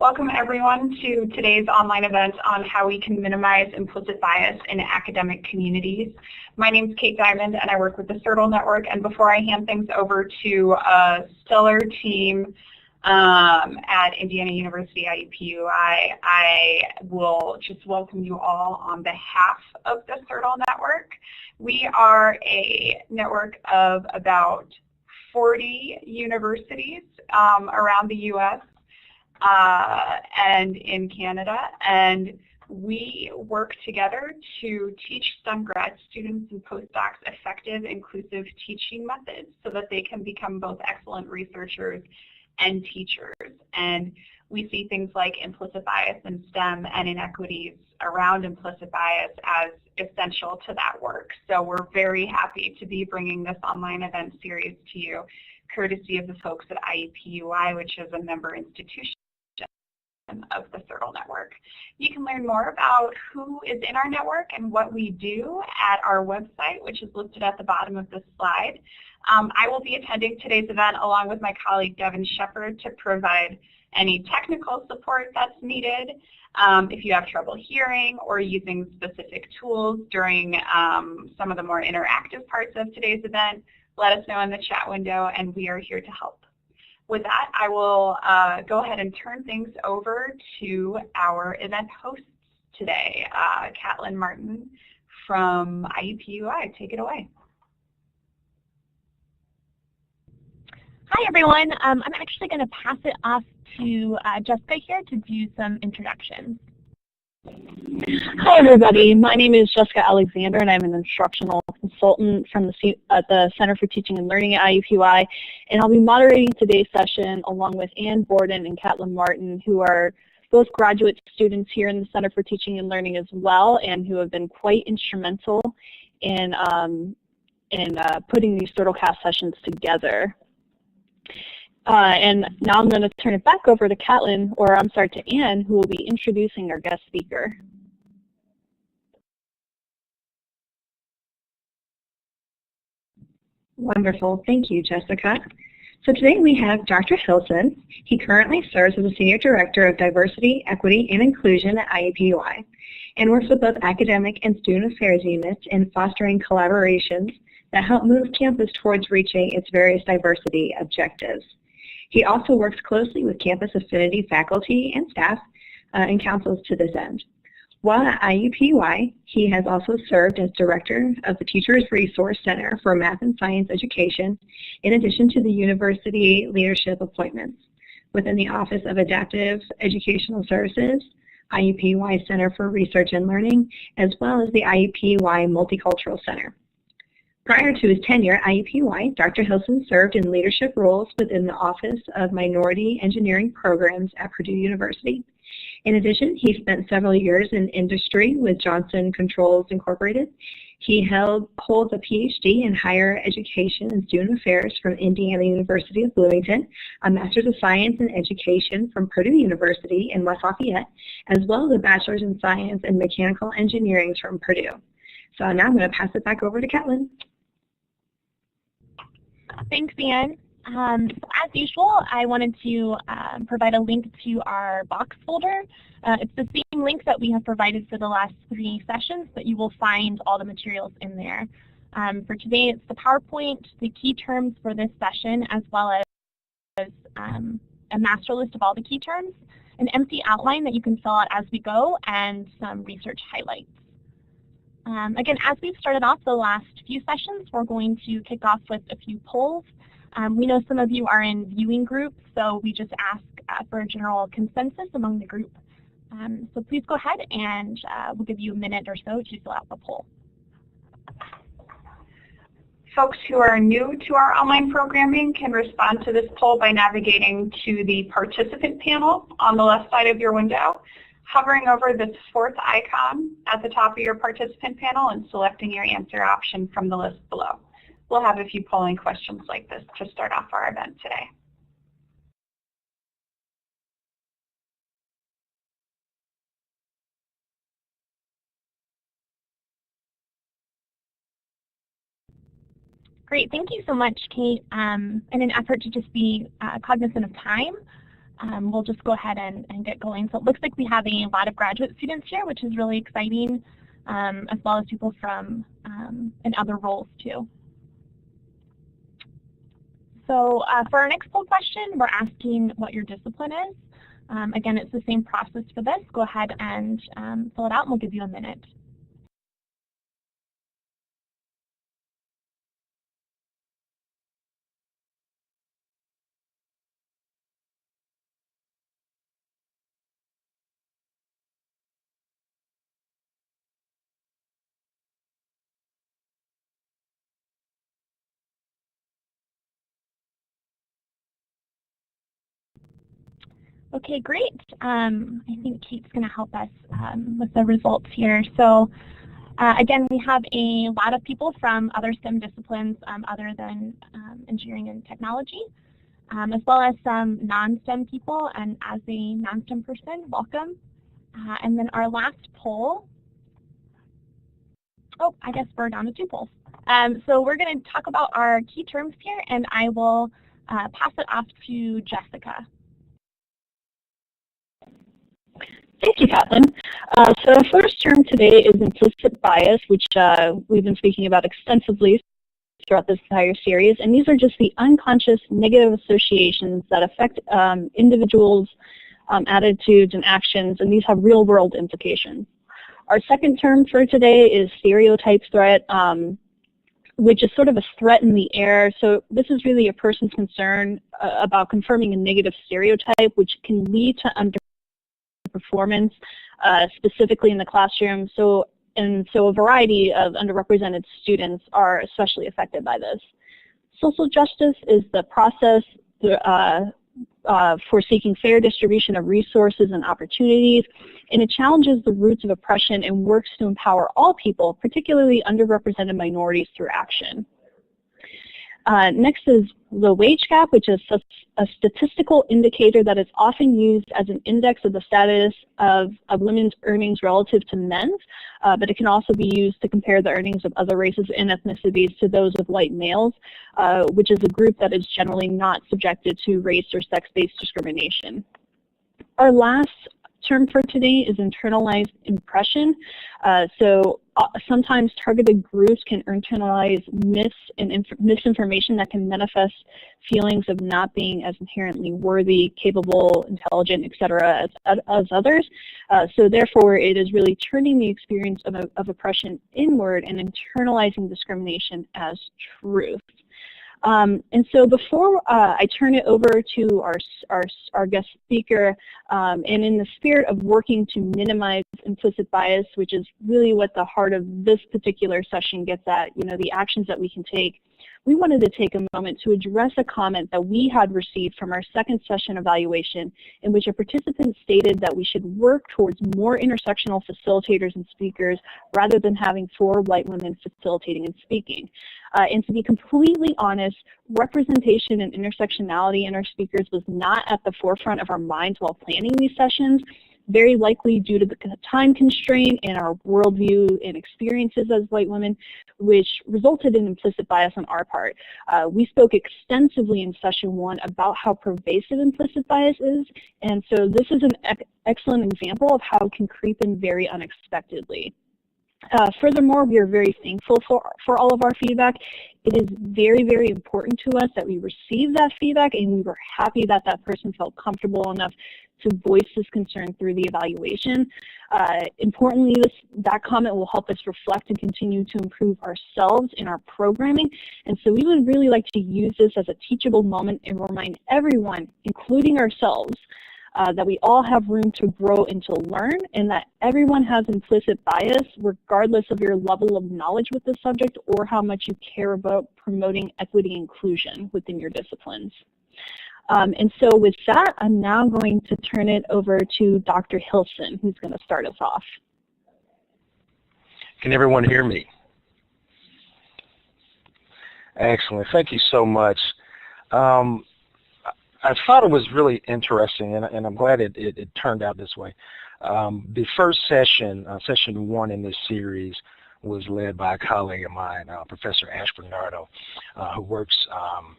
Welcome everyone to today's online event on how we can minimize implicit bias in academic communities. My name is Kate Diamond and I work with the CIRTL Network, and before I hand things over to a stellar team at Indiana University IUPUI, I will just welcome you all on behalf of the CIRTL Network. We are a network of about 40 universities around the U.S. And in Canada, and we work together to teach STEM grad students and postdocs effective, inclusive teaching methods so that they can become both excellent researchers and teachers. And we see things like implicit bias in STEM and inequities around implicit bias as essential to that work. So we're very happy to be bringing this online event series to you, courtesy of the folks at IUPUI, which is a member institution of the CIRTL Network. You can learn more about who is in our network and what we do at our website, which is listed at the bottom of this slide. I will be attending today's event along with my colleague Devin Shepard to provide any technical support that's needed. If you have trouble hearing or using specific tools during some of the more interactive parts of today's event, let us know in the chat window and we are here to help. With that, I will go ahead and turn things over to our event hosts today. Caitlin Martin from IUPUI, take it away. Hi everyone, I'm actually going to pass it off to Jessica here to do some introductions. Hi everybody, my name is Jessica Alexander and I'm an instructional consultant from the Center for Teaching and Learning at IUPUI, and I'll be moderating today's session along with Ann Borden and Caitlin Martin, who are both graduate students here in the Center for Teaching and Learning as well, and who have been quite instrumental in putting these CIRTL Cast sessions together. And now I'm going to turn it back over to Caitlin, or I'm sorry, to Ann, who will be introducing our guest speaker. Wonderful. Thank you, Jessica. So today we have Dr. Hilson. He currently serves as the Senior Director of Diversity, Equity, and Inclusion at IUPUI and works with both academic and student affairs units in fostering collaborations that help move campus towards reaching its various diversity objectives. He also works closely with campus affinity faculty and staff and counsels to this end. While at IUPUI, he has also served as Director of the Teachers Resource Center for Math and Science Education, in addition to the university leadership appointments within the Office of Adaptive Educational Services, IUPUI Center for Research and Learning, as well as the IUPUI Multicultural Center. Prior to his tenure at IUPUI, Dr. Hilson served in leadership roles within the Office of Minority Engineering Programs at Purdue University. In addition, he spent several years in industry with Johnson Controls Incorporated. He holds a PhD in Higher Education and Student Affairs from Indiana University of Bloomington, a Master's of Science in Education from Purdue University in West Lafayette, as well as a Bachelor's in Science and Mechanical Engineering from Purdue. So now I'm going to pass it back over to Caitlin. Thanks, Ann. So as usual, I wanted to provide a link to our box folder. It's the same link that we have provided for the last 3 sessions, but you will find all the materials in there. For today, it's the PowerPoint, the key terms for this session, as well as a master list of all the key terms, an empty outline that you can fill out as we go, and some research highlights. Again, as we've started off the last few sessions, we're going to kick off with a few polls. We know some of you are in viewing groups, so we just ask for a general consensus among the group. So please go ahead and we'll give you a minute or so to fill out the poll. Folks who are new to our online programming can respond to this poll by navigating to the participant panel on the left side of your window, hovering over this 4th icon at the top of your participant panel and selecting your answer option from the list below. We'll have a few polling questions like this to start off our event today. Great, thank you so much, Kate. In an effort to just be cognizant of time, we'll just go ahead and get going. So it looks like we have a lot of graduate students here, which is really exciting, as well as people from in other roles too. So for our next poll question, we're asking what your discipline is. Again, it's the same process for this. Go ahead and fill it out, and we'll give you a minute. Okay, great. I think Kate's going to help us with the results here. So again, we have a lot of people from other STEM disciplines other than engineering and technology, as well as some non-STEM people. And as a non-STEM person, welcome. And then our last poll, oh, I guess we're down to 2 polls. So we're going to talk about our key terms here, and I will pass it off to Jessica. Thank you, Kathleen. So our first term today is implicit bias, which we've been speaking about extensively throughout this entire series. And these are just the unconscious negative associations that affect individuals' attitudes and actions, and these have real-world implications. Our second term for today is stereotype threat, which is sort of a threat in the air. So this is really a person's concern about confirming a negative stereotype, which can lead to underperformance, specifically in the classroom. So a variety of underrepresented students are especially affected by this. Social justice is the process for seeking fair distribution of resources and opportunities, and it challenges the roots of oppression and works to empower all people, particularly underrepresented minorities, through action. Next is the wage gap, which is a statistical indicator that is often used as an index of the status of women's earnings relative to men's, but it can also be used to compare the earnings of other races and ethnicities to those of white males, which is a group that is generally not subjected to race or sex-based discrimination. Our last term for today is internalized impression. Sometimes targeted groups can internalize misinformation that can manifest feelings of not being as inherently worthy, capable, intelligent, etc. as others. So therefore, it is really turning the experience of oppression inward and internalizing discrimination as truth. And so before I turn it over to our guest speaker, and in the spirit of working to minimize implicit bias, which is really what the heart of this particular session gets at, the actions that we can take, we wanted to take a moment to address a comment that we had received from our second session evaluation, in which a participant stated that we should work towards more intersectional facilitators and speakers rather than having 4 white women facilitating and speaking. And to be completely honest, representation and intersectionality in our speakers was not at the forefront of our minds while planning these sessions, very likely due to the time constraint and our worldview and experiences as white women, which resulted in implicit bias on our part. We spoke extensively in session 1 about how pervasive implicit bias is, and so this is an excellent example of how it can creep in very unexpectedly. Furthermore, we are very thankful for all of our feedback. It is very, very important to us that we receive that feedback, and we were happy that that person felt comfortable enough to voice this concern through the evaluation. Importantly, that comment will help us reflect and continue to improve ourselves in our programming, and so we would really like to use this as a teachable moment and remind everyone, including ourselves, that we all have room to grow and to learn, and that everyone has implicit bias regardless of your level of knowledge with the subject or how much you care about promoting equity and inclusion within your disciplines. And so with that, I'm now going to turn it over to Dr. Hilson, who's going to start us off. Can everyone hear me? Excellent. Thank you so much. I thought it was really interesting, and I'm glad it turned out this way. The first session, session 1 in this series, was led by a colleague of mine, Professor Ash Bernardo, who works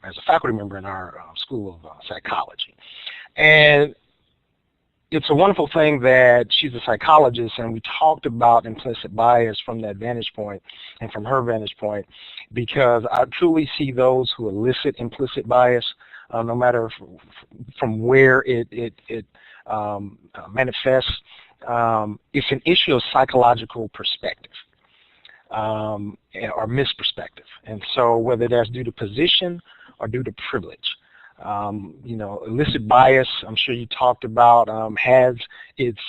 as a faculty member in our School of Psychology. And it's a wonderful thing that she's a psychologist, and we talked about implicit bias from that vantage point and from her vantage point, because I truly see those who elicit implicit bias, no matter from where it manifests. It's an issue of psychological perspective or misperspective, and so whether that's due to position or due to privilege. You know, illicit bias, I'm sure you talked about, has its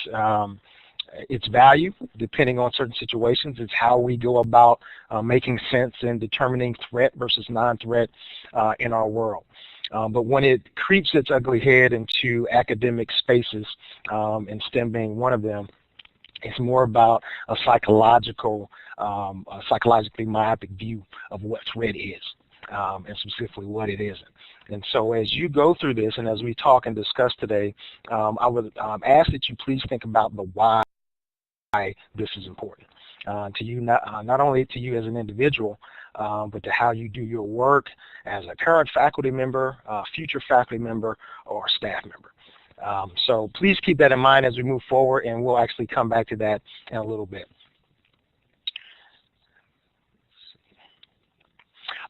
value depending on certain situations. It's how we go about making sense and determining threat versus non-threat in our world. But when it creeps its ugly head into academic spaces, and STEM being one of them, it's more about a psychologically myopic view of what threat is, and specifically what it isn't. And so as you go through this, and as we talk and discuss today, I would ask that you please think about the why this is important to you, not only to you as an individual, but to how you do your work as a current faculty member, future faculty member, or staff member. So please keep that in mind as we move forward, and we'll actually come back to that in a little bit.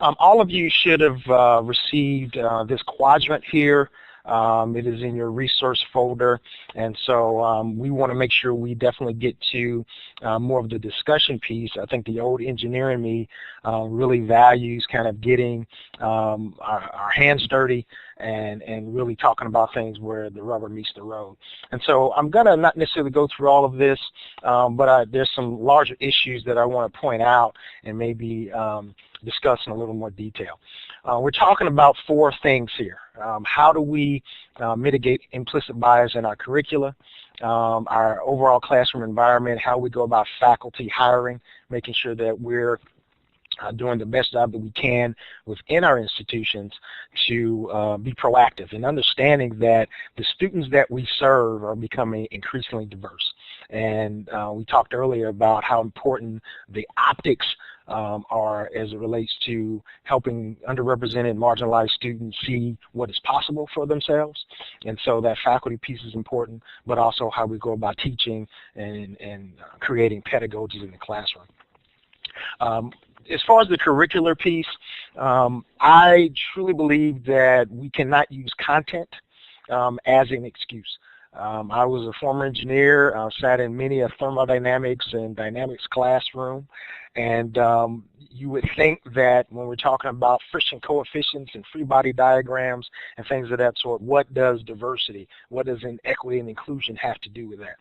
All of you should have received this quadrant here. It is in your resource folder, and so we want to make sure we definitely get to more of the discussion piece. I think the old engineer in me really values kind of getting our hands dirty and really talking about things where the rubber meets the road. And so I'm going to not necessarily go through all of this, but there's some larger issues that I want to point out and maybe discuss in a little more detail. We're talking about 4 things here. How do we mitigate implicit bias in our curricula, our overall classroom environment, how we go about faculty hiring, making sure that we're doing the best job that we can within our institutions to be proactive and understanding that the students that we serve are becoming increasingly diverse. And we talked earlier about how important the optics are as it relates to helping underrepresented, marginalized students see what is possible for themselves. And so that faculty piece is important, but also how we go about teaching and creating pedagogies in the classroom. As far as the curricular piece, I truly believe that we cannot use content as an excuse. I was a former engineer, sat in many a thermodynamics and dynamics classroom, and you would think that when we're talking about friction coefficients and free body diagrams and things of that sort, what does diversity, what does equity and inclusion have to do with that?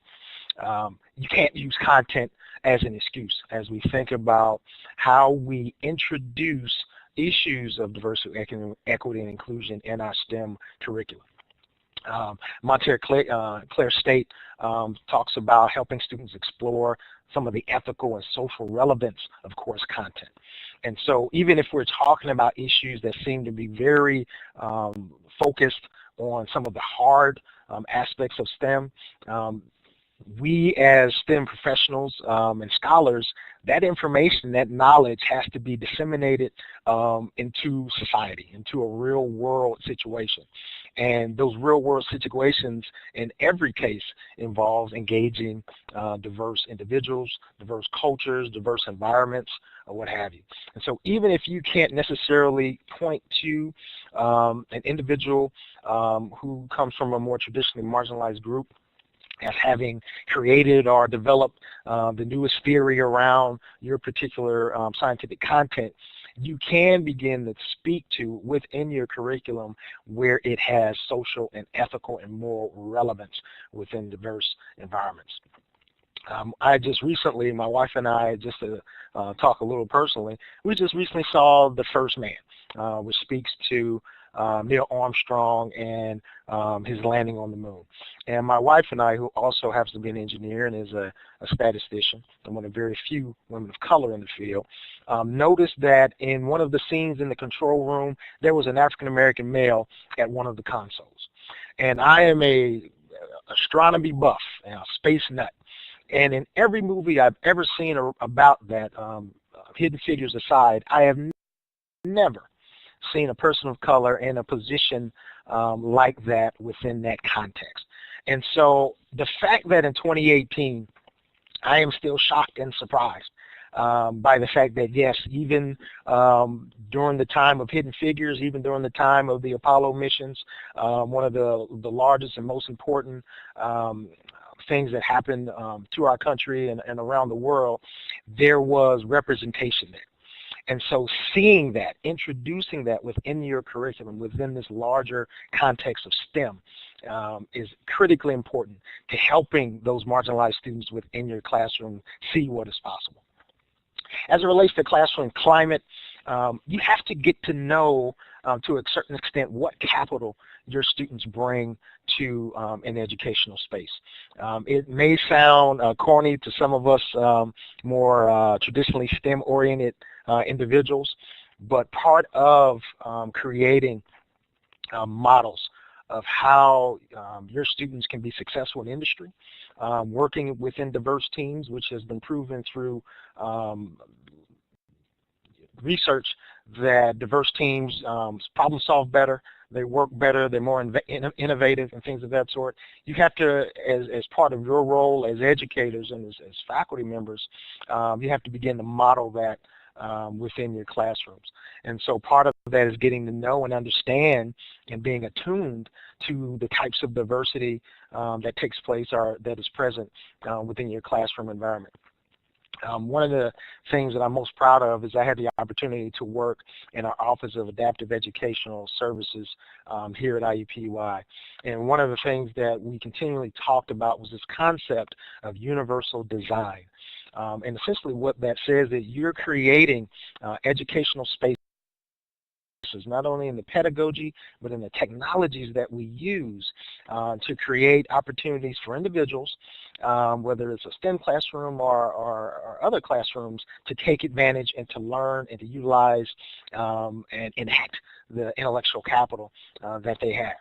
You can't use content as an excuse as we think about how we introduce issues of diversity, equity, and inclusion in our STEM curriculum. Montclair State talks about helping students explore some of the ethical and social relevance of course content. And so even if we're talking about issues that seem to be very focused on some of the hard aspects of STEM, we as STEM professionals and scholars, that information, that knowledge has to be disseminated into society, into a real world situation. And those real world situations in every case involves engaging diverse individuals, diverse cultures, diverse environments, or what have you. And so even if you can't necessarily point to an individual who comes from a more traditionally marginalized group as having created or developed the newest theory around your particular scientific content, you can begin to speak to within your curriculum where it has social and ethical and moral relevance within diverse environments. I just recently, my wife and I, just to talk a little personally, we just recently saw The First Man, which speaks to Neil Armstrong and his landing on the moon. And my wife and I, who also happens to be an engineer and is a statistician, and one of very few women of color in the field, noticed that in one of the scenes in the control room, there was an African-American male at one of the consoles. And I am a astronomy buff and a space nut. And in every movie I've ever seen about that, Hidden Figures aside, I have never seen a person of color in a position like that within that context. And so the fact that in 2018, I am still shocked and surprised by the fact that, yes, even during the time of Hidden Figures, even during the time of the Apollo missions, one of the largest and most important things that happened to our country and around the world, there was representation there. And so seeing that, introducing that within your curriculum, within this larger context of STEM, is critically important to helping those marginalized students within your classroom see what is possible. As it relates to classroom climate, you have to get to know, to a certain extent, what capital your students bring to an educational space. It may sound corny to some of us more traditionally STEM-oriented individuals, but part of creating models of how your students can be successful in industry, working within diverse teams, which has been proven through research that diverse teams problem solve better, they work better, they're more innovative and things of that sort. You have to, as part of your role as educators and as faculty members, you have to begin to model that within your classrooms. And so part of that is getting to know and understand and being attuned to the types of diversity that takes place or that is present within your classroom environment. One of the things that I'm most proud of is I had the opportunity to work in our Office of Adaptive Educational Services here at IUPUI. And one of the things that we continually talked about was this concept of universal design. And essentially what that says is you're creating educational spaces not only in the pedagogy but in the technologies that we use to create opportunities for individuals, whether it's a STEM classroom or other classrooms, to take advantage and to learn and to utilize and enact the intellectual capital that they have.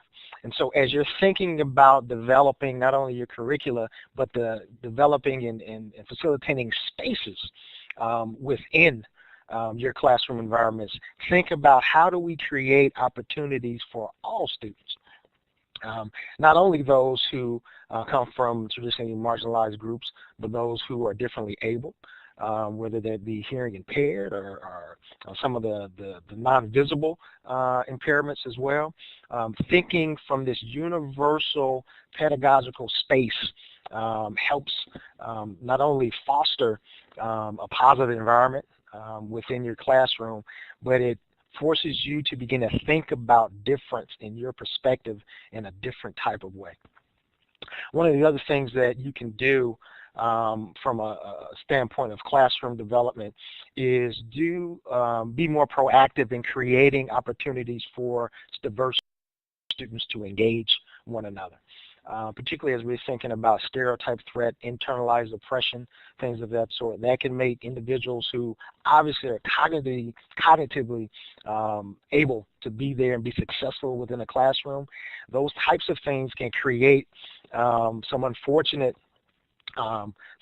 And so as you're thinking about developing not only your curricula, but the developing and facilitating spaces within your classroom environments, think about how do we create opportunities for all students, not only those who come from traditionally marginalized groups, but those who are differently able, whether that be hearing impaired or some of the non-visible impairments as well. Thinking from this universal pedagogical space helps not only foster a positive environment within your classroom, but it forces you to begin to think about difference in your perspective in a different type of way. One of the other things that you can do from a standpoint of classroom development is be more proactive in creating opportunities for diverse students to engage one another. Particularly as we're thinking about stereotype threat, internalized oppression, things of that sort. That can make individuals who obviously are cognitively able to be there and be successful within a classroom. Those types of things can create some unfortunate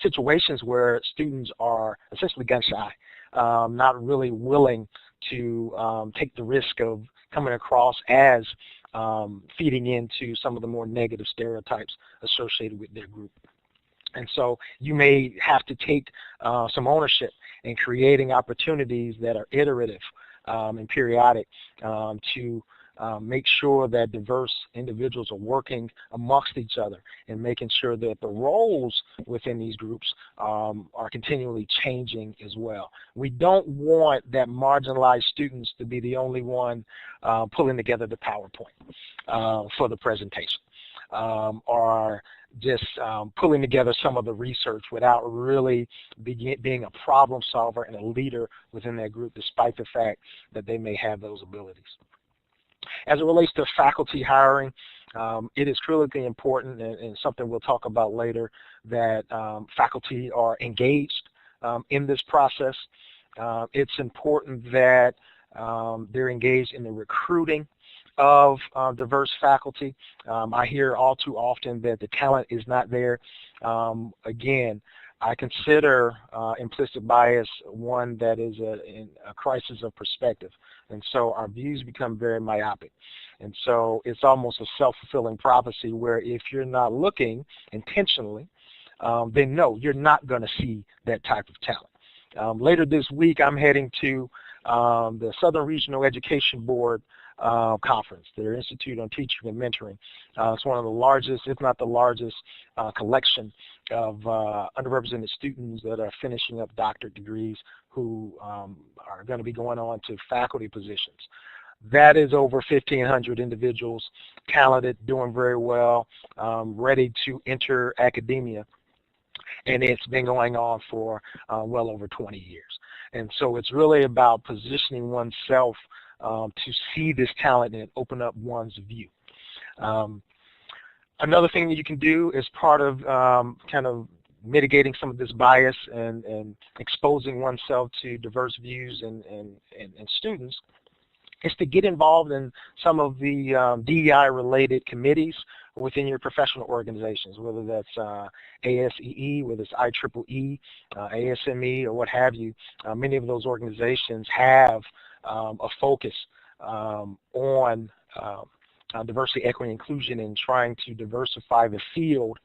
situations where students are essentially gun shy, not really willing to take the risk of coming across as feeding into some of the more negative stereotypes associated with their group. And so you may have to take some ownership in creating opportunities that are iterative and periodic to make sure that diverse individuals are working amongst each other and making sure that the roles within these groups are continually changing as well. We don't want that marginalized students to be the only one pulling together the PowerPoint for the presentation, or just pulling together some of the research without really being a problem solver and a leader within that group, despite the fact that they may have those abilities. As it relates to faculty hiring, it is critically important, and something we'll talk about later, that faculty are engaged in this process. It's important that they're engaged in the recruiting of diverse faculty. I hear all too often that the talent is not there. Again, I consider implicit bias one that is a crisis of perspective, and so our views become very myopic. And so it's almost a self-fulfilling prophecy where if you're not looking intentionally, then no, you're not going to see that type of talent. Later this week, I'm heading to the Southern Regional Education Board conference, their Institute on Teaching and Mentoring. It's one of the largest, if not the largest, collection of underrepresented students that are finishing up doctorate degrees who are going to be going on to faculty positions. That is over 1,500 individuals, talented, doing very well, ready to enter academia. And it's been going on for well over 20 years. And so it's really about positioning oneself to see this talent and open up one's view. Another thing that you can do as part of kind of mitigating some of this bias and exposing oneself to diverse views and students is to get involved in some of the DEI-related committees within your professional organizations, whether that's ASEE, whether it's IEEE, ASME, or what have you. Many of those organizations have a focus on diversity, equity, and inclusion and trying to diversify the field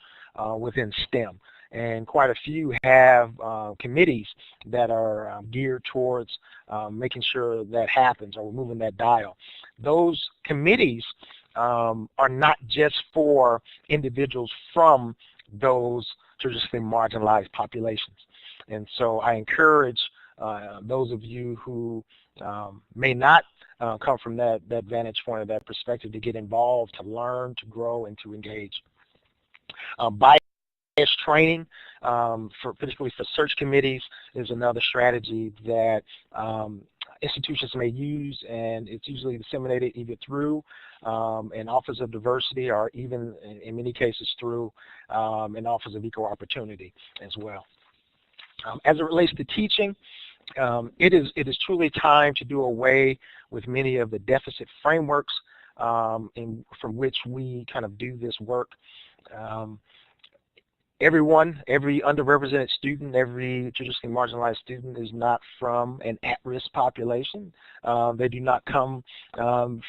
within STEM. And quite a few have committees that are geared towards making sure that happens or moving that dial. Those committees are not just for individuals from those traditionally marginalized populations. And so I encourage those of you who may not come from that vantage point or that perspective to get involved, to learn, to grow, and to engage. Bias training, particularly for search committees, is another strategy that institutions may use, and it's usually disseminated either through an Office of Diversity or even in many cases through an Office of Equal Opportunity as well. As it relates to teaching, it is truly time to do away with many of the deficit frameworks from which we kind of do this work. Every underrepresented student, every traditionally marginalized student is not from an at-risk population. They do not come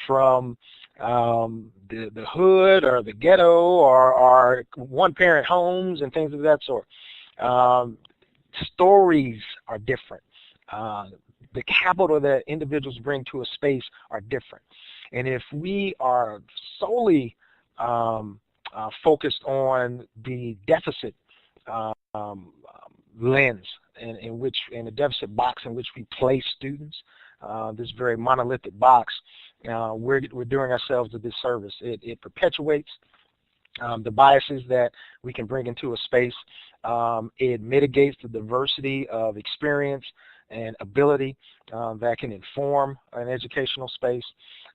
from the hood or the ghetto or one-parent homes and things of that sort. Stories are different. The capital that individuals bring to a space are different. And if we are solely focused on the deficit lens in the deficit box in which we place students, this very monolithic box, we're doing ourselves a disservice. It perpetuates the biases that we can bring into a space. It mitigates the diversity of experience and ability that can inform an educational space.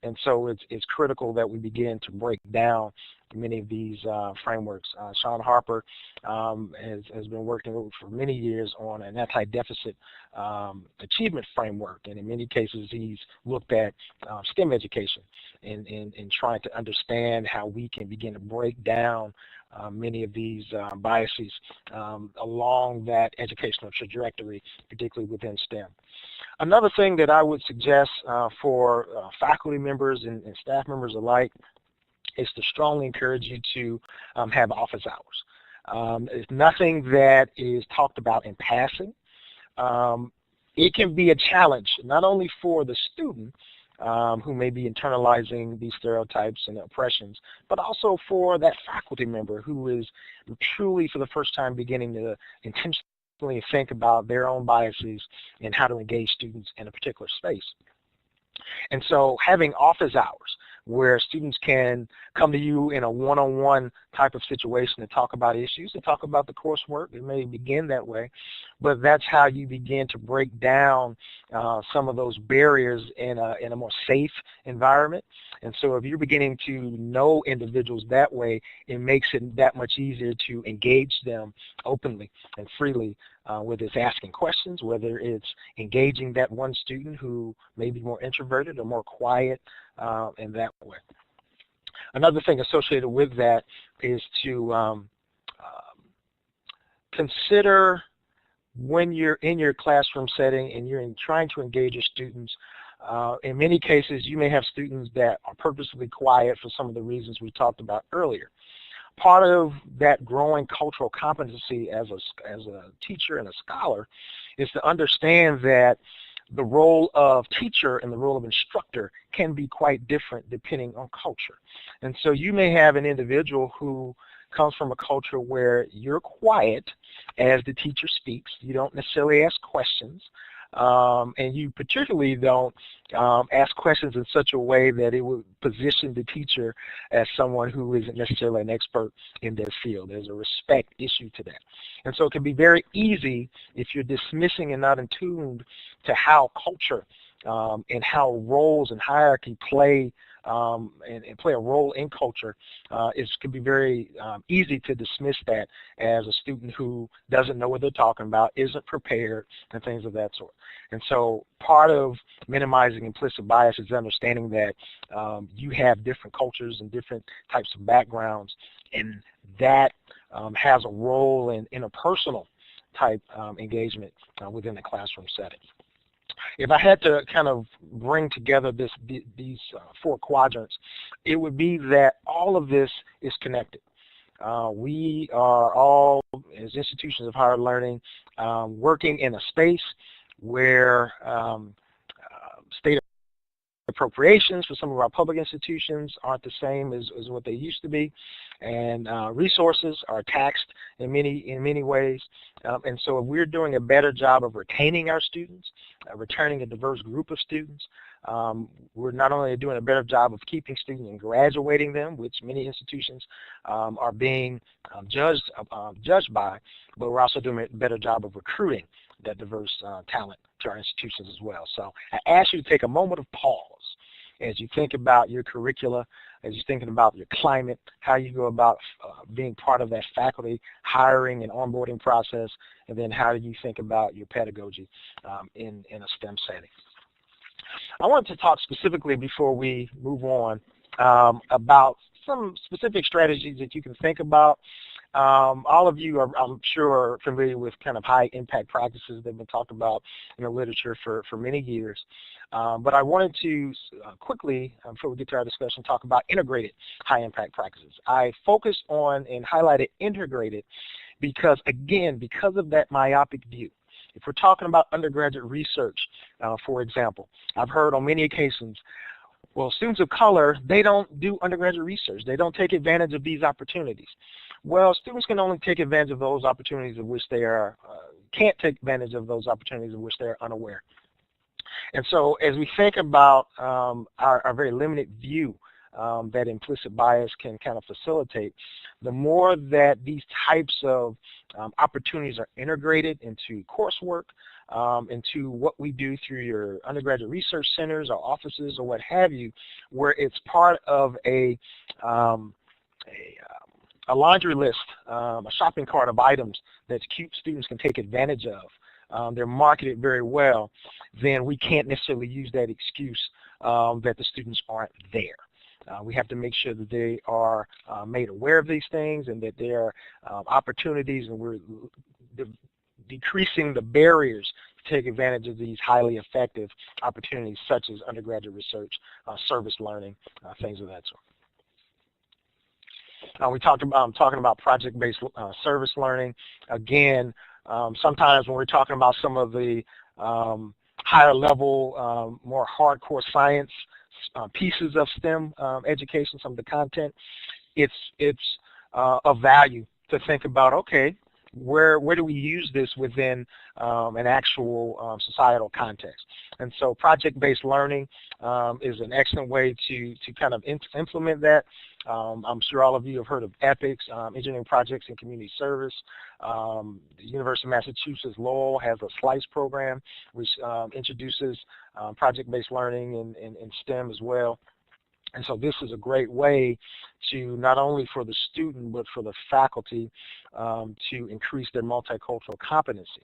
And so it's critical that we begin to break down many of these frameworks. Sean Harper has been working for many years on an anti-deficit achievement framework, and in many cases he's looked at STEM education and trying to understand how we can begin to break down many of these biases along that educational trajectory, particularly within STEM. Another thing that I would suggest for faculty members and staff members alike is to strongly encourage you to have office hours. It's nothing that is talked about in passing. It can be a challenge not only for the student who may be internalizing these stereotypes and oppressions, but also for that faculty member who is truly for the first time beginning to intentionally think about their own biases and how to engage students in a particular space. And so having office hours where students can come to you in a one-on-one type of situation to talk about issues, to talk about the coursework. It may begin that way, but that's how you begin to break down some of those barriers in a more safe environment. And so if you're beginning to know individuals that way, it makes it that much easier to engage them openly and freely, whether it's asking questions, whether it's engaging that one student who may be more introverted or more quiet in that way. Another thing associated with that is to consider when you're in your classroom setting and you're trying to engage your students. In many cases, you may have students that are purposely quiet for some of the reasons we talked about earlier. Part of that growing cultural competency as a teacher and a scholar is to understand that the role of teacher and the role of instructor can be quite different depending on culture. And so you may have an individual who comes from a culture where you're quiet as the teacher speaks. You don't necessarily ask questions. And you particularly don't ask questions in such a way that it would position the teacher as someone who isn't necessarily an expert in their field. There's a respect issue to that. And so it can be very easy if you're dismissing and not in tune to how culture and how roles and hierarchy play and play a role in culture. It can be very easy to dismiss that as a student who doesn't know what they're talking about, isn't prepared, and things of that sort. And so part of minimizing implicit bias is understanding that you have different cultures and different types of backgrounds, and that has a role in interpersonal type engagement within the classroom setting. If I had to kind of bring together these 4 quadrants, it would be that all of this is connected. We are all, as institutions of higher learning, working in a space where state appropriations for some of our public institutions aren't the same as what they used to be, and resources are taxed in many ways. And so if we're doing a better job of retaining our students, returning a diverse group of students, we're not only doing a better job of keeping students and graduating them, which many institutions are being judged by, but we're also doing a better job of recruiting that diverse talent to our institutions as well. So I ask you to take a moment of pause as you think about your curricula, as you're thinking about your climate, how you go about being part of that faculty hiring and onboarding process, and then how do you think about your pedagogy in a STEM setting. I wanted to talk specifically before we move on about some specific strategies that you can think about. All of you are, I'm sure, are familiar with kind of high impact practices that have been talked about in the literature for many years. But I wanted to quickly, before we get to our discussion, talk about integrated high impact practices. I focused on and highlighted integrated because, again, because of that myopic view. If we're talking about undergraduate research, for example, I've heard on many occasions, well, students of color, they don't do undergraduate research. They don't take advantage of these opportunities. Well, students can only take advantage of those opportunities of which they are, can't take advantage of those opportunities of which they're unaware. And so as we think about our very limited view that implicit bias can kind of facilitate, the more that these types of opportunities are integrated into coursework, into what we do through your undergraduate research centers or offices or what have you, where it's part of a laundry list, a shopping cart of items that students can take advantage of. They're marketed very well, then we can't necessarily use that excuse that the students aren't there. We have to make sure that they are made aware of these things and that there are opportunities, and we're decreasing the barriers to take advantage of these highly effective opportunities such as undergraduate research, service learning, things of that sort. I'm talking about project-based service learning. Again, sometimes when we're talking about some of the higher level, more hardcore science pieces of STEM education, some of the content, it's of value to think about, okay, where do we use this within an actual societal context? And so project-based learning is an excellent way to kind of implement that. I'm sure all of you have heard of EPICS, Engineering Projects and Community Service. The University of Massachusetts Lowell has a SLICE program, which introduces project-based learning in STEM as well. And so this is a great way to not only for the student but for the faculty to increase their multicultural competency,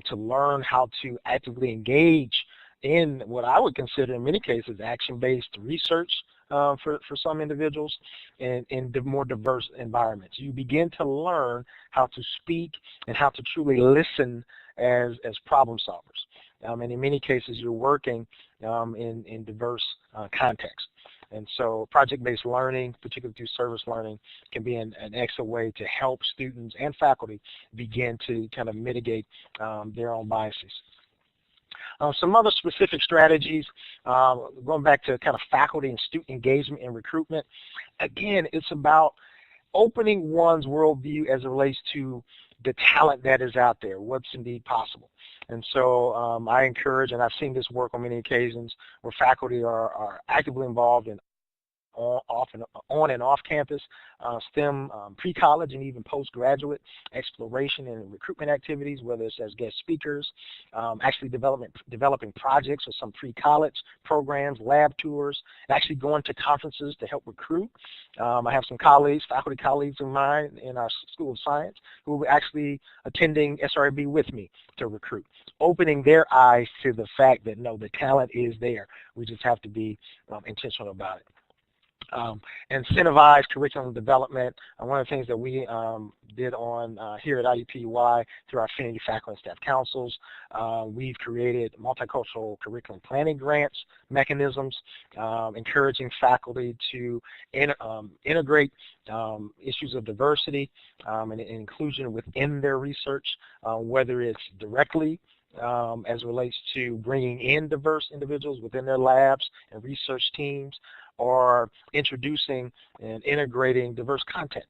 to learn how to actively engage in what I would consider in many cases action-based research for some individuals in more diverse environments. You begin to learn how to speak and how to truly listen as problem solvers. And in many cases, you're working in diverse contexts. And so project-based learning, particularly through service learning, can be an excellent way to help students and faculty begin to kind of mitigate their own biases. Some other specific strategies, going back to kind of faculty and student engagement and recruitment. Again, it's about opening one's worldview as it relates to the talent that is out there, what's indeed possible. And so I encourage, and I've seen this work on many occasions, where faculty are actively involved in on and off campus STEM pre-college and even postgraduate exploration and recruitment activities, whether it's as guest speakers, actually developing projects or some pre-college programs, lab tours, and actually going to conferences to help recruit. I have some colleagues, faculty colleagues of mine in our School of Science who are actually attending SRB with me to recruit, opening their eyes to the fact that no, the talent is there. We just have to be intentional about it. Incentivize curriculum development. One of the things that we did on here at IUPUI through our affinity faculty and staff councils, we've created multicultural curriculum planning grants mechanisms, encouraging faculty to integrate issues of diversity and inclusion within their research, whether it's directly as it relates to bringing in diverse individuals within their labs and research teams, or introducing and integrating diverse content.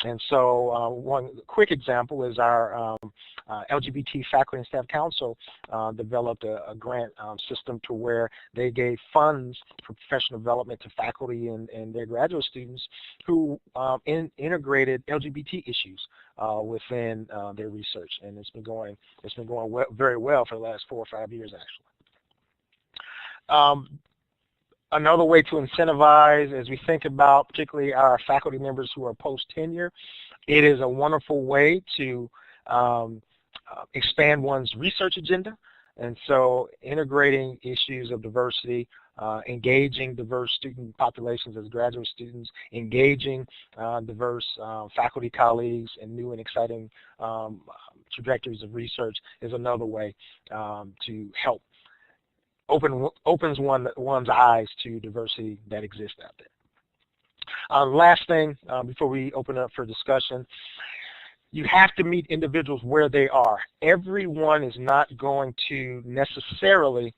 And so one quick example is our LGBT Faculty and Staff Council developed a grant system to where they gave funds for professional development to faculty and their graduate students who integrated LGBT issues within their research, and it's been going very well for the last 4 or 5 years actually. Another way to incentivize, as we think about particularly our faculty members who are post-tenure, it is a wonderful way to expand one's research agenda. And so integrating issues of diversity, engaging diverse student populations as graduate students, engaging diverse faculty colleagues in new and exciting trajectories of research is another way to help opens one's eyes to diversity that exists out there. Last thing before we open up for discussion, you have to meet individuals where they are. Everyone is not going to necessarily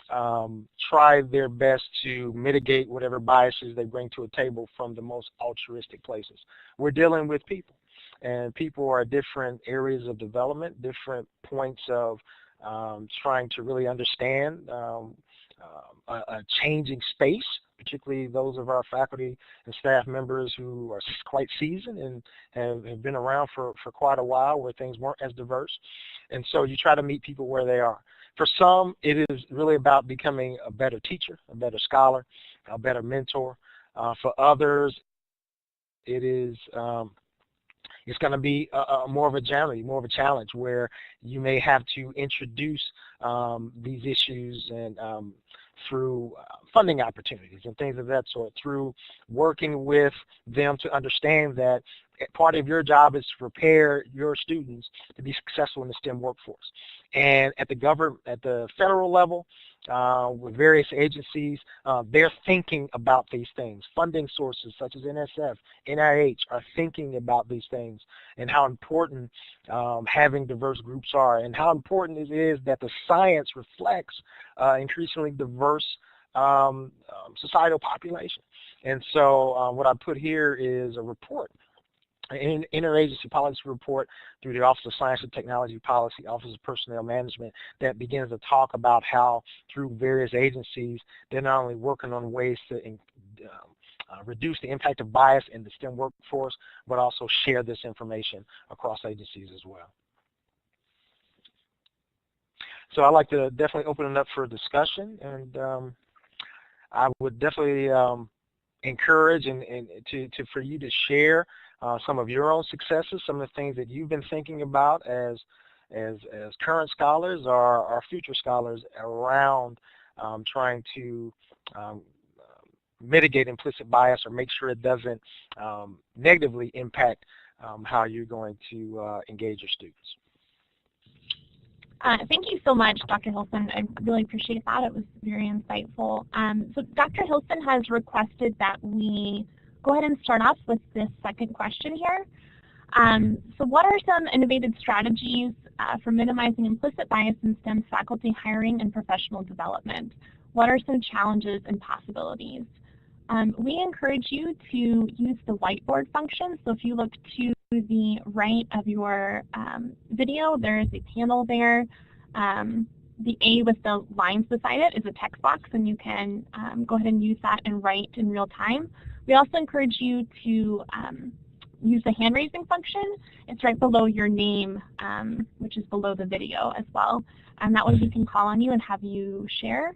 try their best to mitigate whatever biases they bring to a table from the most altruistic places. We're dealing with people, and people are at different areas of development, different points of trying to really understand a changing space, particularly those of our faculty and staff members who are quite seasoned and have been around for quite a while where things weren't as diverse. And so you try to meet people where they are. For some, it is really about becoming a better teacher, a better scholar, a better mentor. For others, it is it's going to be more of a challenge where you may have to introduce these issues and through funding opportunities and things of that sort, through working with them to understand that part of your job is to prepare your students to be successful in the STEM workforce. And at the federal level, with various agencies, they're thinking about these things. Funding sources such as NSF, NIH are thinking about these things and how important having diverse groups are, and how important it is that the science reflects increasingly diverse societal population. And so what I put here is a report, an interagency policy report through the Office of Science and Technology Policy, Office of Personnel Management, that begins to talk about how through various agencies they're not only working on ways to reduce the impact of bias in the STEM workforce, but also share this information across agencies as well. So I'd like to definitely open it up for discussion, and I would definitely encourage for you to share some of your own successes, some of the things that you've been thinking about as current scholars or future scholars around trying to mitigate implicit bias or make sure it doesn't negatively impact how you're going to engage your students. Thank you so much, Dr. Hilson. I really appreciate that. It was very insightful. So Dr. Hilson has requested that we go ahead and start off with this second question here. So what are some innovative strategies for minimizing implicit bias in STEM faculty hiring and professional development? What are some challenges and possibilities? We encourage you to use the whiteboard function. So if you look to the right of your video, there is a panel there. The A with the lines beside it is a text box, and you can go ahead and use that and write in real time. We also encourage you to use the hand raising function. It's right below your name, which is below the video as well. And that way we can call on you and have you share.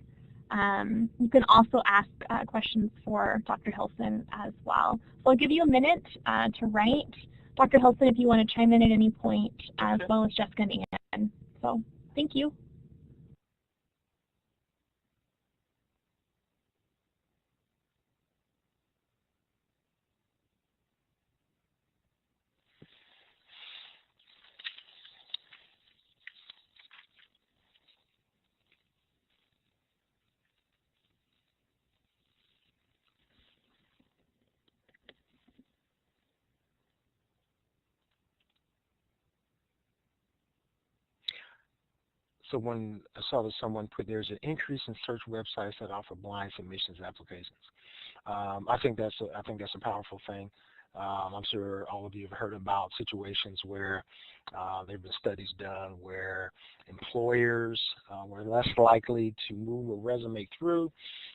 You can also ask questions for Dr. Hilson as well. So I'll give you a minute to write. Dr. Hilson, if you want to chime in at any point, as well as Jessica and Ann. So thank you. So when I saw that someone put there's an increase in search websites that offer blind submissions applications. I think that's a powerful thing. I'm sure all of you have heard about situations where there have been studies done where employers were less likely to move a resume through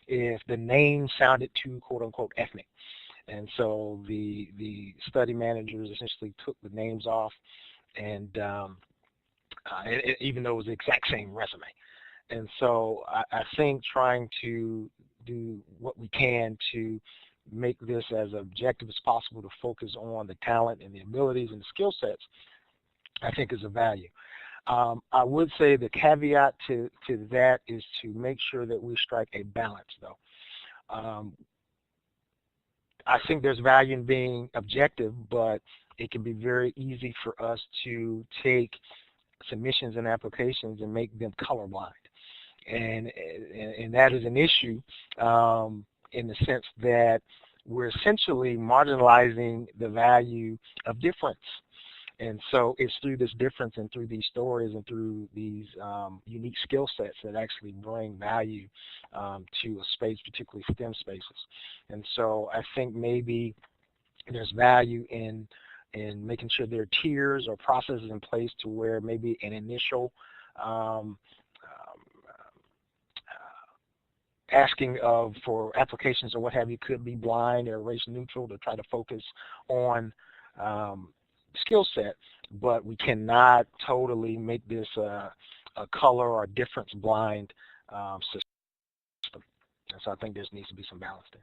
if the name sounded too quote unquote ethnic. And so the study managers essentially took the names off, and even though it was the exact same resume. And so I think trying to do what we can to make this as objective as possible to focus on the talent and the abilities and the skill sets, I think is of value. I would say the caveat to that is to make sure that we strike a balance, though. I think there's value in being objective, but it can be very easy for us to take submissions and applications and make them colorblind. And that is an issue in the sense that we're essentially marginalizing the value of difference. And so it's through this difference and through these stories and through these unique skill sets that actually bring value to a space, particularly STEM spaces. And so I think maybe there's value in making sure there are tiers or processes in place to where maybe an initial asking for applications or what have you could be blind or race neutral to try to focus on skill set, but we cannot totally make this a color or difference blind system. And so I think there needs to be some balance there.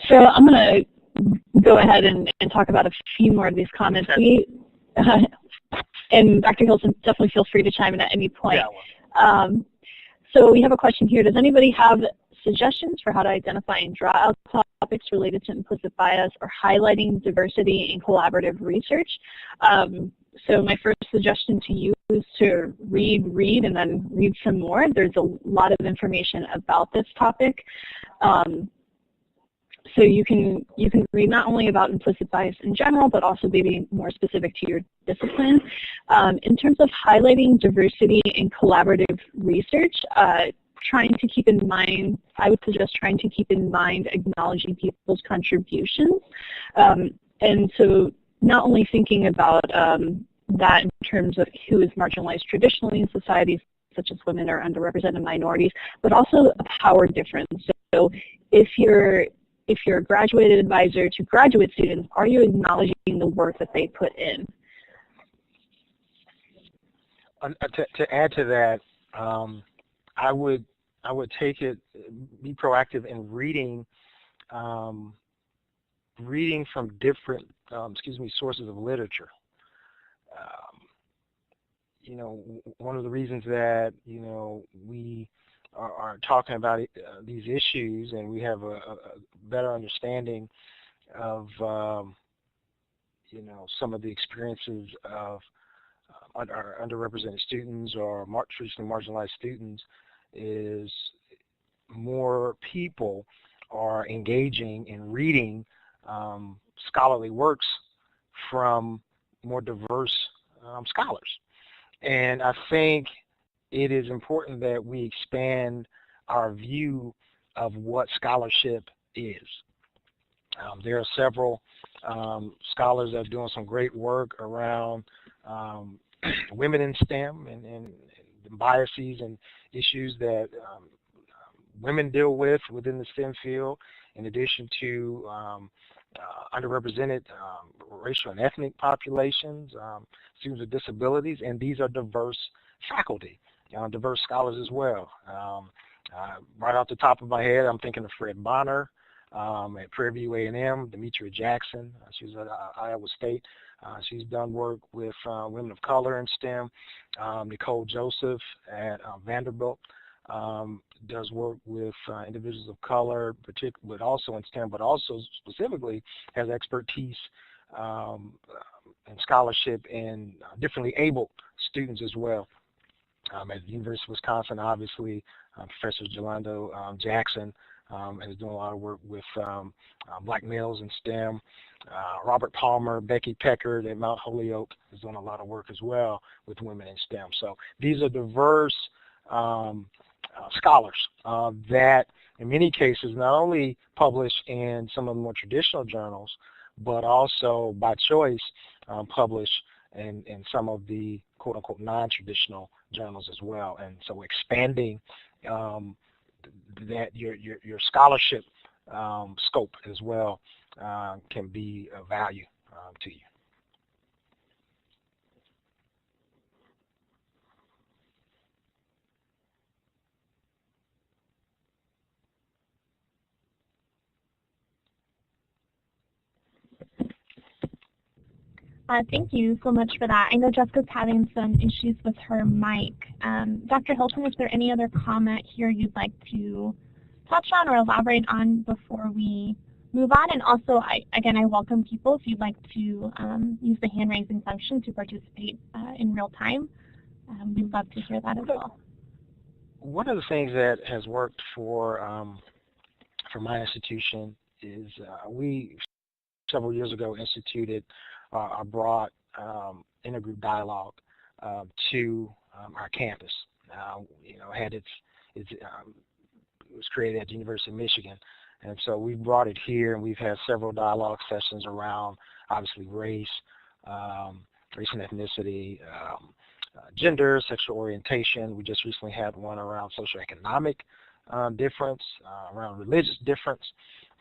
So I'm going to go ahead and talk about a few more of these comments. And Dr. Hilson, definitely feel free to chime in at any point. Yeah, So we have a question here. Does anybody have suggestions for how to identify and draw out topics related to implicit bias or highlighting diversity in collaborative research? So my first suggestion to you is to read, and then read some more. There's a lot of information about this topic. So you can read not only about implicit bias in general, but also maybe more specific to your discipline. In terms of highlighting diversity in collaborative research, trying to keep in mind, I would suggest trying to keep in mind acknowledging people's contributions. And so not only thinking about that in terms of who is marginalized traditionally in societies, such as women or underrepresented minorities, but also a power difference. So if you're a graduate advisor to graduate students, are you acknowledging the work that they put in? To add to that, I would be proactive in reading from different sources of literature. You know, one of the reasons that we are talking about these issues, and we have a better understanding of some of the experiences of our underrepresented students or traditionally marginalized students, is more people are engaging in reading scholarly works from more diverse scholars. And I think it is important that we expand our view of what scholarship is. There are several scholars that are doing some great work around women in STEM and biases and issues that women deal with within the STEM field, in addition to underrepresented racial and ethnic populations, students with disabilities, and these are diverse faculty, diverse scholars as well. Right off the top of my head, I'm thinking of Fred Bonner at Prairie View A&M, Demetria Jackson, she's at Iowa State. She's done work with women of color in STEM. Nicole Joseph at Vanderbilt does work with individuals of color, but also in STEM, but also specifically has expertise and scholarship in differently abled students as well. At the University of Wisconsin, obviously, Professor Jolando Jackson is doing a lot of work with black males in STEM. Robert Palmer, Becky Peckard at Mount Holyoke is doing a lot of work as well with women in STEM. So these are diverse scholars that in many cases not only publish in some of the more traditional journals, but also by choice publish in some of the quote-unquote non-traditional journals as well. And so expanding that your scholarship scope as well can be of value to you. Thank you so much for that. I know Jessica's having some issues with her mic. Dr. Hilson, is there any other comment here you'd like to touch on or elaborate on before we move on? And also, I welcome people if you'd like to use the hand-raising function to participate in real time. We'd love to hear that as well. One of the things that has worked for my institution is we, several years ago, instituted a broad intergroup dialogue to our campus. It was created at the University of Michigan, and so we brought it here, and we've had several dialogue sessions around, obviously, race and ethnicity, gender, sexual orientation. We just recently had one around socioeconomic difference, around religious difference,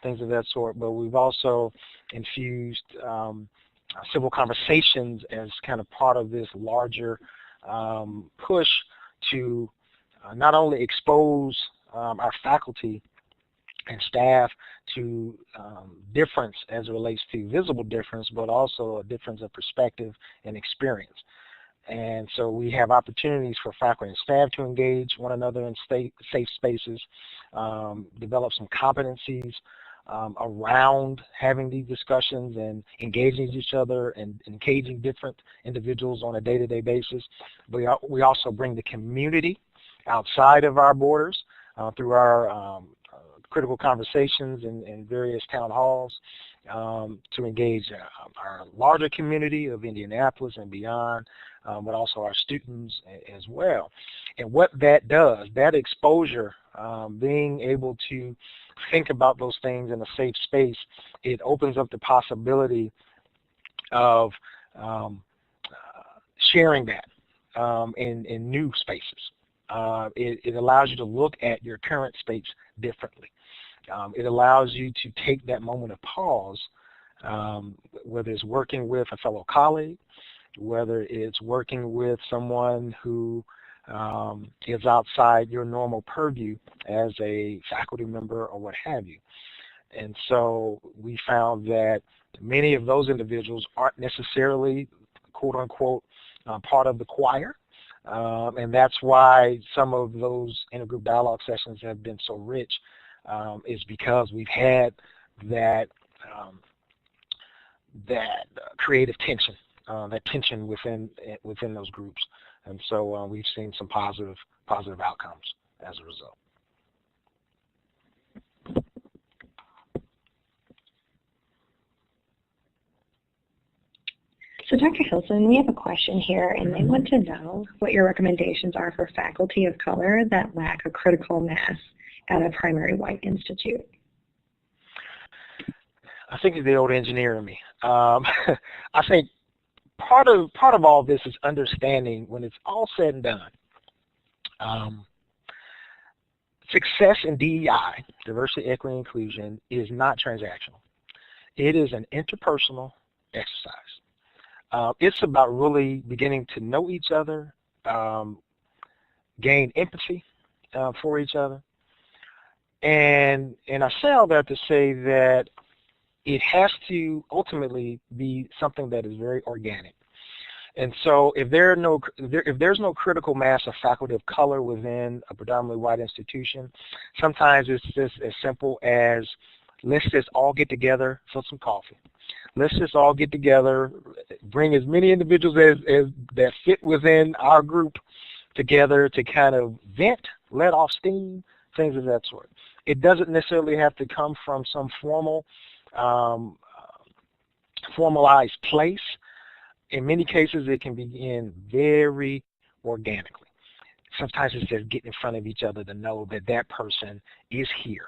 things of that sort. But we've also infused civil conversations as kind of part of this larger push to not only expose our faculty and staff to difference as it relates to visible difference, but also a difference of perspective and experience. And so we have opportunities for faculty and staff to engage one another in safe spaces, develop some competencies around having these discussions and engaging each other and engaging different individuals on a day-to-day basis. We also bring the community outside of our borders through our critical conversations in various town halls to engage our larger community of Indianapolis and beyond, but also our students as well. And what that does, that exposure, being able to think about those things in a safe space, it opens up the possibility of sharing that in new spaces. It allows you to look at your current space differently. It allows you to take that moment of pause, whether it's working with a fellow colleague, whether it's working with someone who is outside your normal purview as a faculty member or what have you. And so we found that many of those individuals aren't necessarily, quote unquote, part of the choir. And that's why some of those intergroup dialogue sessions have been so rich, is because we've had that creative tension, that tension within those groups. And so we've seen some positive outcomes as a result. So Dr. Hilson, we have a question here, and they want to know what your recommendations are for faculty of color that lack a critical mass at a primary white institute. I think it's the old engineer in me. I think part of all this is understanding, when it's all said and done, success in DEI, diversity, equity, and inclusion, is not transactional. It is an interpersonal exercise. It's about really beginning to know each other, gain empathy for each other, and I say all that to say that it has to ultimately be something that is very organic. And so if there's no critical mass of faculty of color within a predominantly white institution, sometimes it's just as simple as, let's just all get together for some coffee. Let's just all get together, bring as many individuals as that fit within our group together to kind of vent, let off steam, things of that sort. It doesn't necessarily have to come from some formalized place. In many cases, it can begin very organically. Sometimes it's just getting in front of each other to know that that person is here.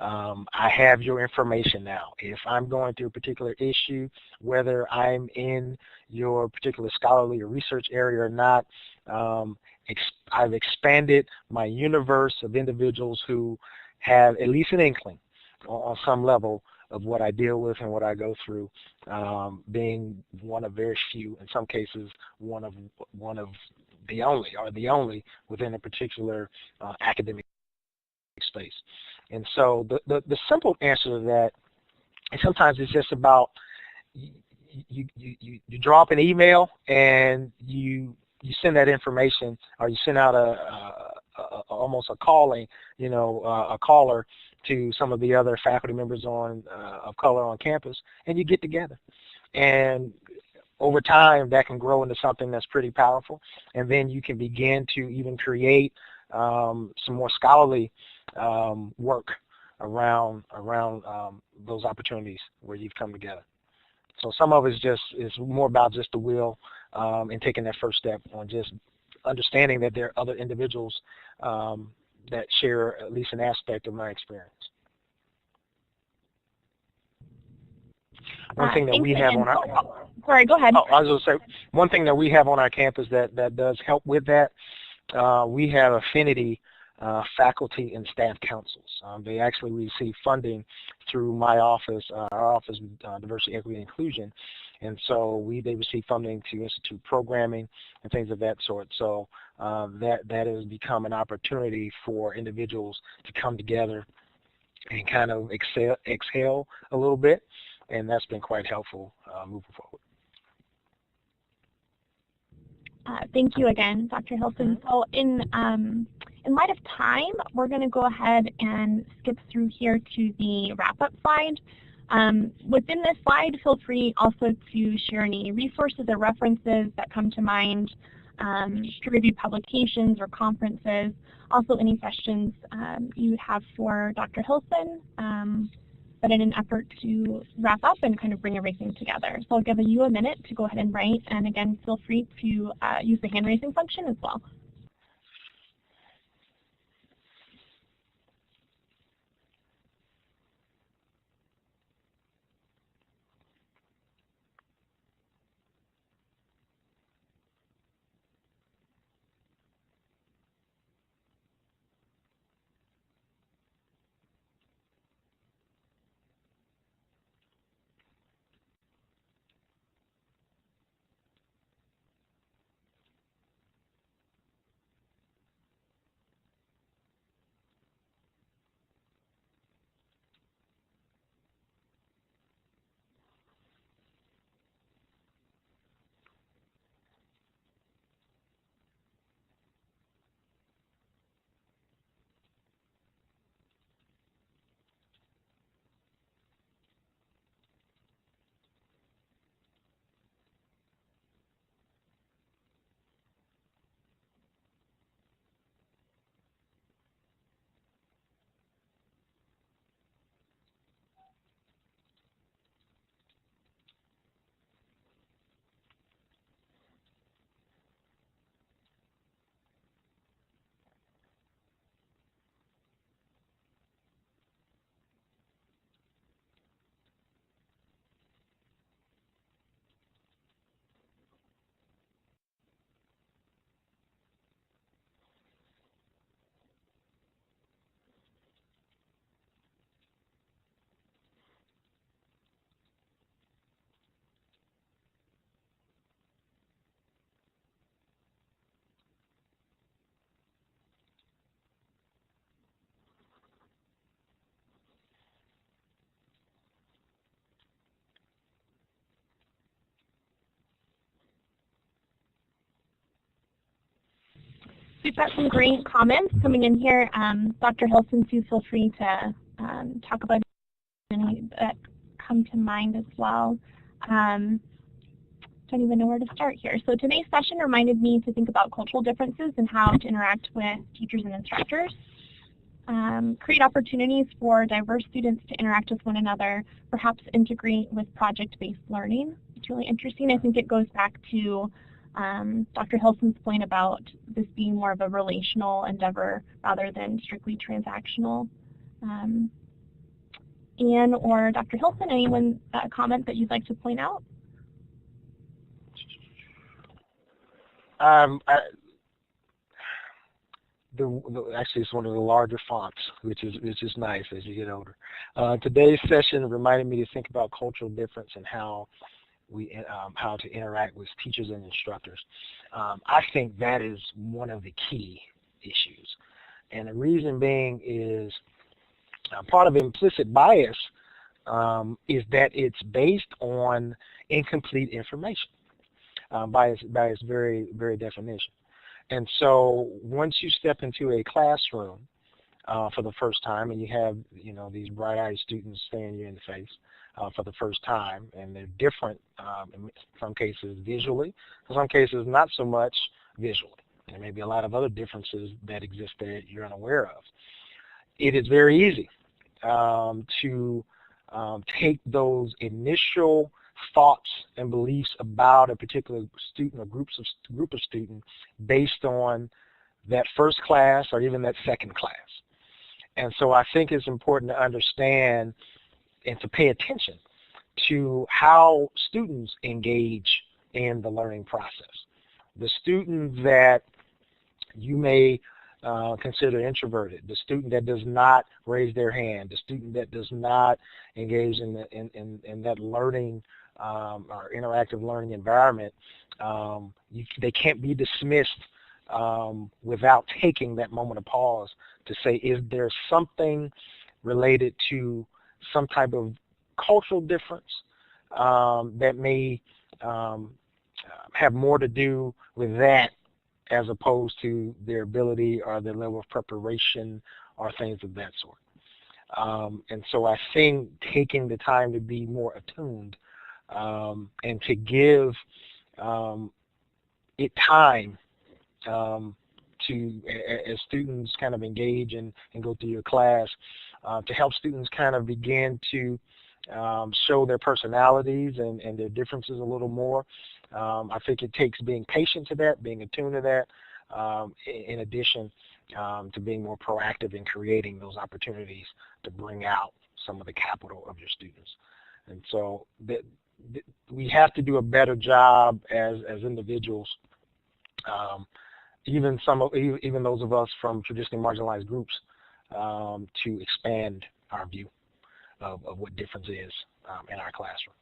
I have your information now. If I'm going through a particular issue, whether I'm in your particular scholarly or research area or not, I've expanded my universe of individuals who have at least an inkling on some level of what I deal with and what I go through, being one of very few, in some cases one of the only, or the only within a particular academic space. And so the simple answer to that, and sometimes it's just about you drop an email and you send that information, or you send out almost a calling, a caller to some of the other faculty members of color on campus, and you get together. And over time, that can grow into something that's pretty powerful, and then you can begin to even create some more scholarly work around those opportunities where you've come together. So some of it's more about just the will and taking that first step on just understanding that there are other individuals that share at least an aspect of my experience. One thing that we have on our sorry, go ahead. Oh, I was going to say, one thing that we have on our campus that does help with that, we have affinity faculty and staff councils. They actually receive funding through my office, our office, Diversity, Equity, and Inclusion, and so they receive funding to institute programming and things of that sort. So that has become an opportunity for individuals to come together and kind of exhale a little bit, and that's been quite helpful moving forward. Thank you again, Dr. Hilson. So in light of time, we're going to go ahead and skip through here to the wrap-up slide. Within this slide, feel free also to share any resources or references that come to mind, peer-reviewed publications or conferences, also any questions you have for Dr. Hilson, but in an effort to wrap up and kind of bring everything together. So I'll give you a minute to go ahead and write, and again, feel free to use the hand raising function as well. We've got some great comments coming in here. Dr. Hilson, do feel free to talk about any that come to mind as well. Don't even know where to start here. So today's session reminded me to think about cultural differences and how to interact with teachers and instructors. Create opportunities for diverse students to interact with one another, perhaps integrate with project-based learning. It's really interesting. I think it goes back to Dr. Hilson's point about this being more of a relational endeavor rather than strictly transactional. Anne or Dr. Hilson, anyone comment that you'd like to point out? Actually, it's one of the larger fonts, which is nice as you get older. Today's session reminded me to think about cultural difference and how to interact with teachers and instructors. I think that is one of the key issues, and the reason being is part of implicit bias is that it's based on incomplete information by its very definition. And so once you step into a classroom for the first time, and you have these bright-eyed students staring you in the face for the first time, and they're different in some cases visually, in some cases not so much visually. There may be a lot of other differences that exist that you're unaware of. It is very easy to take those initial thoughts and beliefs about a particular student or group of students based on that first class or even that second class. And so I think it's important to understand and to pay attention to how students engage in the learning process. The student that you may consider introverted, the student that does not raise their hand, the student that does not engage in that learning or interactive learning environment, they can't be dismissed without taking that moment of pause to say, is there something related to some type of cultural difference that may have more to do with that as opposed to their ability or their level of preparation or things of that sort. And so I think taking the time to be more attuned and to give it time to, as students kind of engage and go through your class, to help students kind of begin to show their personalities and their differences a little more. I think it takes being patient to that, being attuned to that, in addition to being more proactive in creating those opportunities to bring out some of the capital of your students. And so we have to do a better job as individuals, even those of us from traditionally marginalized groups, to expand our view of what difference is in our classrooms.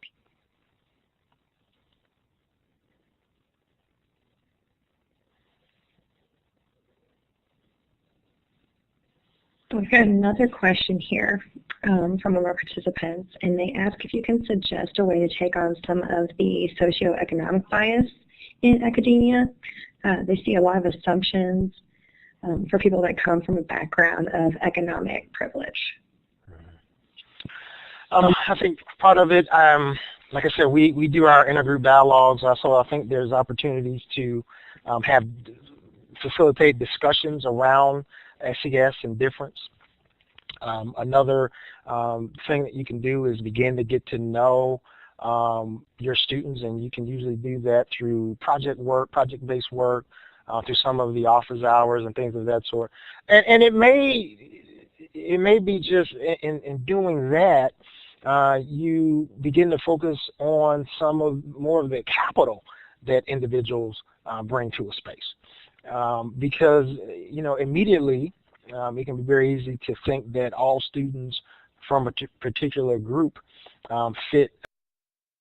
We've got another question here from one of our participants, and they ask if you can suggest a way to take on some of the socioeconomic bias in academia. They see a lot of assumptions for people that come from a background of economic privilege. I think part of it, like I said, we do our intergroup dialogues, so I think there's opportunities to facilitate discussions around SES and difference. Another thing that you can do is begin to get to know your students, and you can usually do that through project-based work, through some of the office hours and things of that sort. And it may be just in doing that, you begin to focus on more of the capital that individuals bring to a space. Because, immediately it can be very easy to think that all students from a particular group fit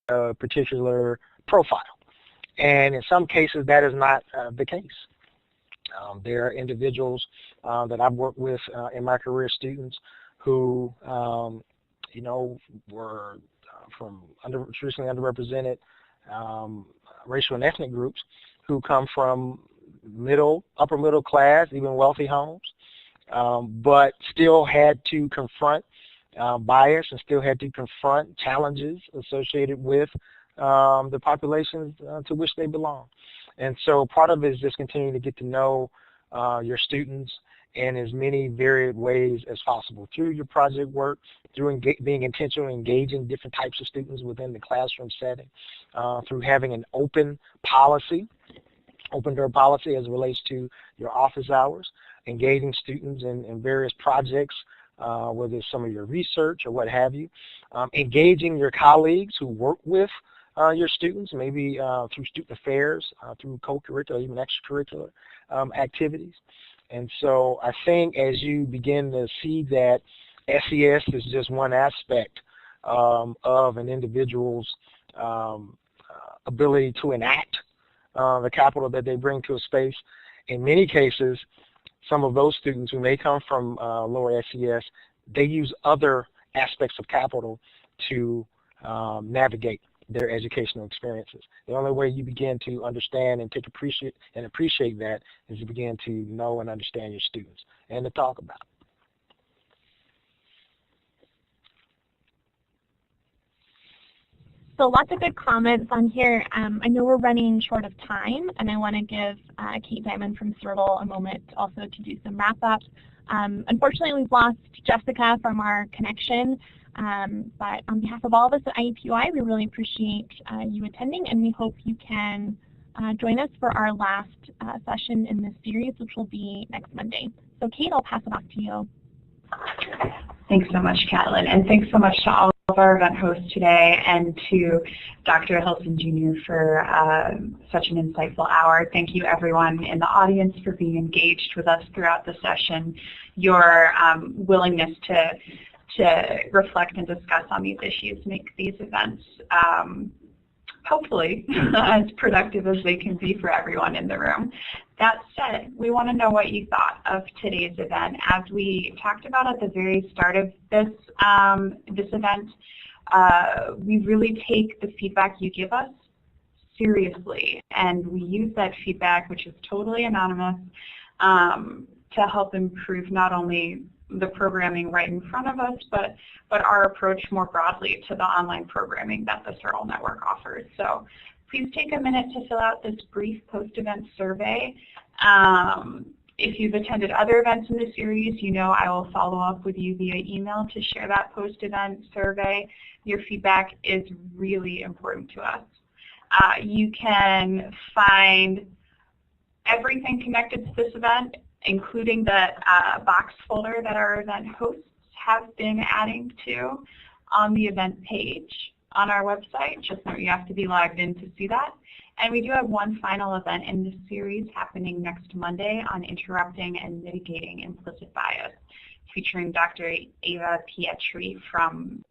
a particular profile. And in some cases, that is not the case. There are individuals that I've worked with in my career, students who, were from traditionally underrepresented racial and ethnic groups who come from upper middle class, even wealthy homes, but still had to confront bias and still had to confront challenges associated with the populations to which they belong. And so part of it is just continuing to get to know your students in as many varied ways as possible through your project work, through being intentional, engaging different types of students within the classroom setting, through having an open door policy as it relates to your office hours, engaging students in various projects, whether it's some of your research or what have you, engaging your colleagues who work with your students, maybe through student affairs, through co-curricular, even extracurricular activities. And so I think as you begin to see that SES is just one aspect of an individual's ability to enact the capital that they bring to a space, in many cases, some of those students who may come from lower SES, they use other aspects of capital to navigate their educational experiences. The only way you begin to understand and appreciate that is to begin to know and understand your students and to talk about it. So lots of good comments on here. I know we're running short of time, and I want to give Kate Diamond from CIRTL a moment also to do some wrap-up. Unfortunately, we've lost Jessica from our connection, but on behalf of all of us at IUPUI, we really appreciate you attending, and we hope you can join us for our last session in this series, which will be next Monday. So Kate, I'll pass it off to you. Thanks so much, Catlin, and thanks so much to all of our event hosts today and to Dr. Hilson Jr. for such an insightful hour. Thank you everyone in the audience for being engaged with us throughout the session. Your willingness to reflect and discuss on these issues make these events hopefully as productive as they can be for everyone in the room. That said, we want to know what you thought of today's event. As we talked about at the very start of this event, we really take the feedback you give us seriously, and we use that feedback, which is totally anonymous, to help improve not only the programming right in front of us, but our approach more broadly to the online programming that the CIRTL Network offers. So please take a minute to fill out this brief post-event survey. If you've attended other events in the series, you know I will follow up with you via email to share that post-event survey. Your feedback is really important to us. You can find everything connected to this event, including the box folder that our event hosts have been adding to, on the event page on our website. Just note you have to be logged in to see that. And we do have one final event in this series happening next Monday on interrupting and mitigating implicit bias, featuring Dr. Ava Pietri from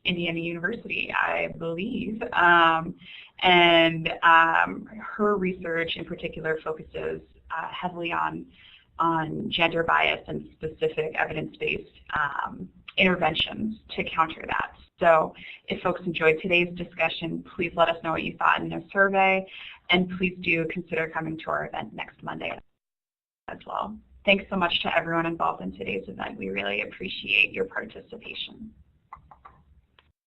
Indiana University, I believe. And her research in particular focuses heavily on gender bias and specific evidence-based interventions to counter that. So if folks enjoyed today's discussion, please let us know what you thought in the survey, and please do consider coming to our event next Monday as well. Thanks so much to everyone involved in today's event. We really appreciate your participation.